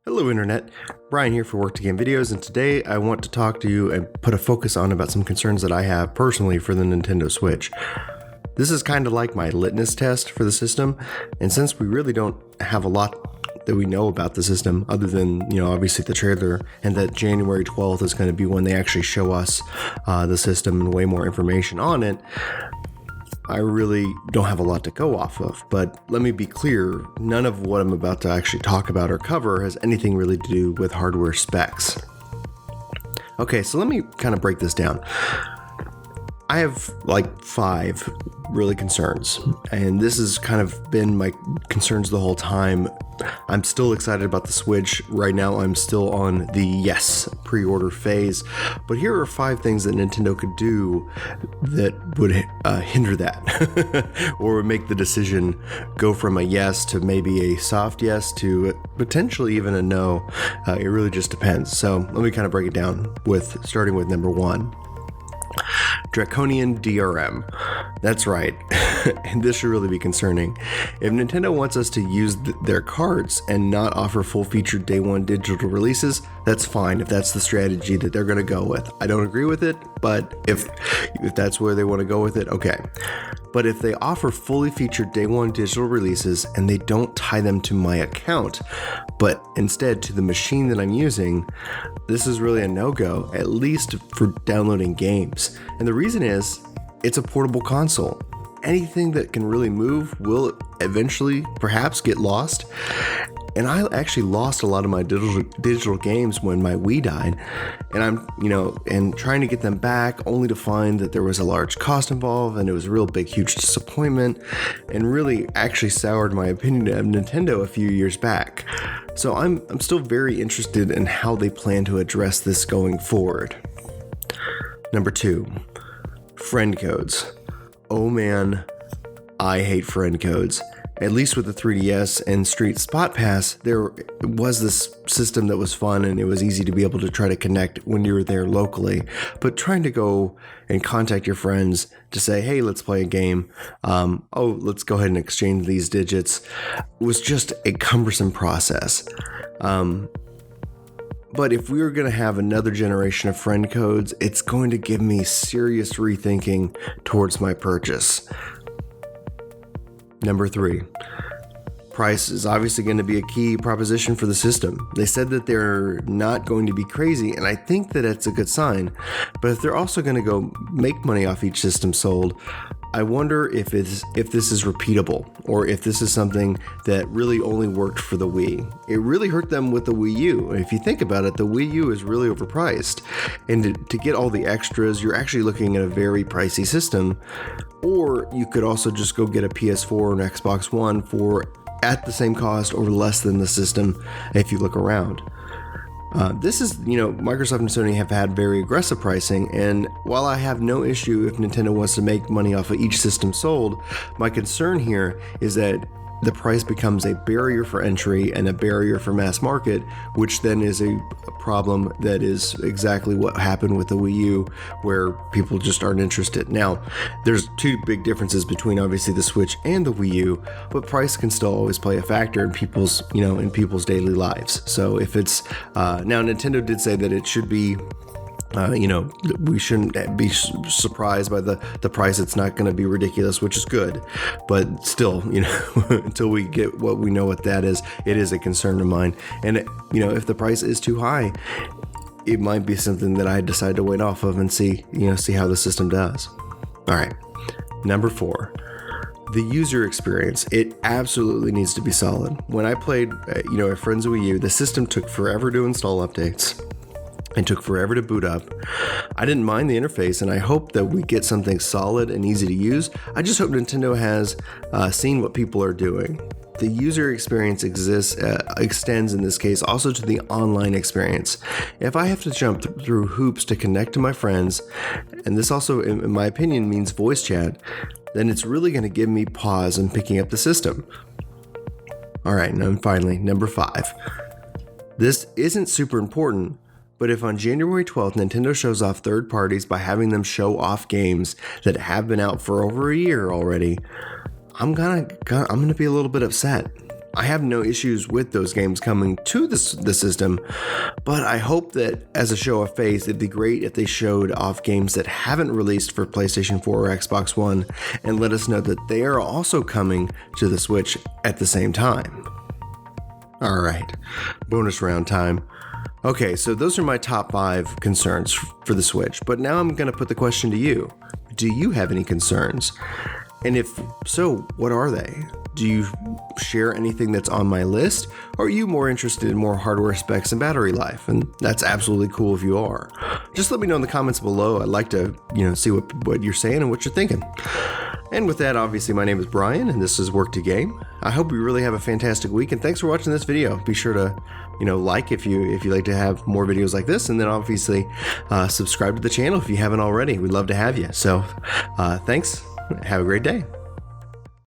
Hello Internet, Brian here for Work to Game Videos, and today I want to talk to you and put a focus on about some concerns that I have personally for the Nintendo Switch. This is kind of like my litmus test for the system, and since we really don't have a lot that we know about the system other than, obviously the trailer, and that January 12th is going to be when they actually show us the system and way more information on it, I really don't have a lot to go off of, but let me be clear, none of what I'm about to actually talk about or cover has anything really to do with hardware specs. Okay, so let me kind of break this down. I have like 5 really concerns, and this has kind of been my concerns the whole time. I'm still excited about the Switch. Right now, I'm still on the yes pre-order phase, but here are 5 things that Nintendo could do that would hinder that or would make the decision go from a yes to maybe a soft yes to potentially even a no. It really just depends. So let me kind of break it down starting with number 1. Draconian DRM. That's right, and this should really be concerning. If Nintendo wants us to use their cards and not offer full-featured day one digital releases, that's fine if that's the strategy that they're going to go with. I don't agree with it, but if that's where they want to go with it, okay. But if they offer fully featured day one digital releases and they don't tie them to my account, but instead to the machine that I'm using, this is really a no-go, at least for downloading games. And the reason is, it's a portable console. Anything that can really move will eventually perhaps get lost. And I actually lost a lot of my digital games when my Wii died. And I'm, and trying to get them back only to find that there was a large cost involved and it was a real big, huge disappointment and really actually soured my opinion of Nintendo a few years back. So I'm still very interested in how they plan to address this going forward. Number 2, friend codes. Oh man, I hate friend codes. At least with the 3DS and Street Spot Pass, there was this system that was fun and it was easy to be able to try to connect when you were there locally. But trying to go and contact your friends to say, hey, let's play a game. Let's go ahead and exchange these digits was just a cumbersome process. But if we were going to have another generation of friend codes, it's going to give me serious rethinking towards my purchase. Number 3, price is obviously going to be a key proposition for the system. They said that they're not going to be crazy, and I think that it's a good sign. But if they're also going to go make money off each system sold, I wonder if this is repeatable or if this is something that really only worked for the Wii. It really hurt them with the Wii U. If you think about it, the Wii U is really overpriced. And to get all the extras, you're actually looking at a very pricey system. Or you could also just go get a PS4 or an Xbox One for at the same cost or less than the system if you look around. This is, Microsoft and Sony have had very aggressive pricing, and while I have no issue if Nintendo wants to make money off of each system sold, my concern here is that the price becomes a barrier for entry and a barrier for mass market, which then is a problem that is exactly what happened with the Wii U, where people just aren't interested. Now, there's 2 big differences between obviously the Switch and the Wii U, but price can still always play a factor in people's, in people's daily lives. So if it's, now Nintendo did say that it should be, we shouldn't be surprised by the price. It's not going to be ridiculous, which is good. But still, until we get what we know what that is, it is a concern of mine. And, if the price is too high, it might be something that I decide to wait off of and see how the system does. All right. Number 4. The user experience. It absolutely needs to be solid. When I played, at Friends of Wii U, the system took forever to install updates. It took forever to boot up. I didn't mind the interface, and I hope that we get something solid and easy to use. I just hope Nintendo has seen what people are doing. The user experience extends in this case also to the online experience. If I have to jump through hoops to connect to my friends, and this also, in my opinion, means voice chat, then it's really going to give me pause in picking up the system. All right, and finally, number 5. This isn't super important, but if on January 12th Nintendo shows off third parties by having them show off games that have been out for over a year already, I'm gonna be a little bit upset. I have no issues with those games coming to the system, but I hope that as a show of faith, it'd be great if they showed off games that haven't released for PlayStation 4 or Xbox One and let us know that they are also coming to the Switch at the same time. All right, bonus round time. Okay, so those are my top 5 concerns for the Switch, but now I'm going to put the question to you. Do you have any concerns? And if so, what are they? Do you share anything that's on my list? Or are you more interested in more hardware specs and battery life? And that's absolutely cool if you are. Just let me know in the comments below. I'd like to, see what you're saying and what you're thinking. And with that, obviously, my name is Brian, and this is Work to Game. I hope you really have a fantastic week, and thanks for watching this video. Be sure to, like if you like to have more videos like this, and then obviously subscribe to the channel if you haven't already. We'd love to have you. So, thanks. Have a great day.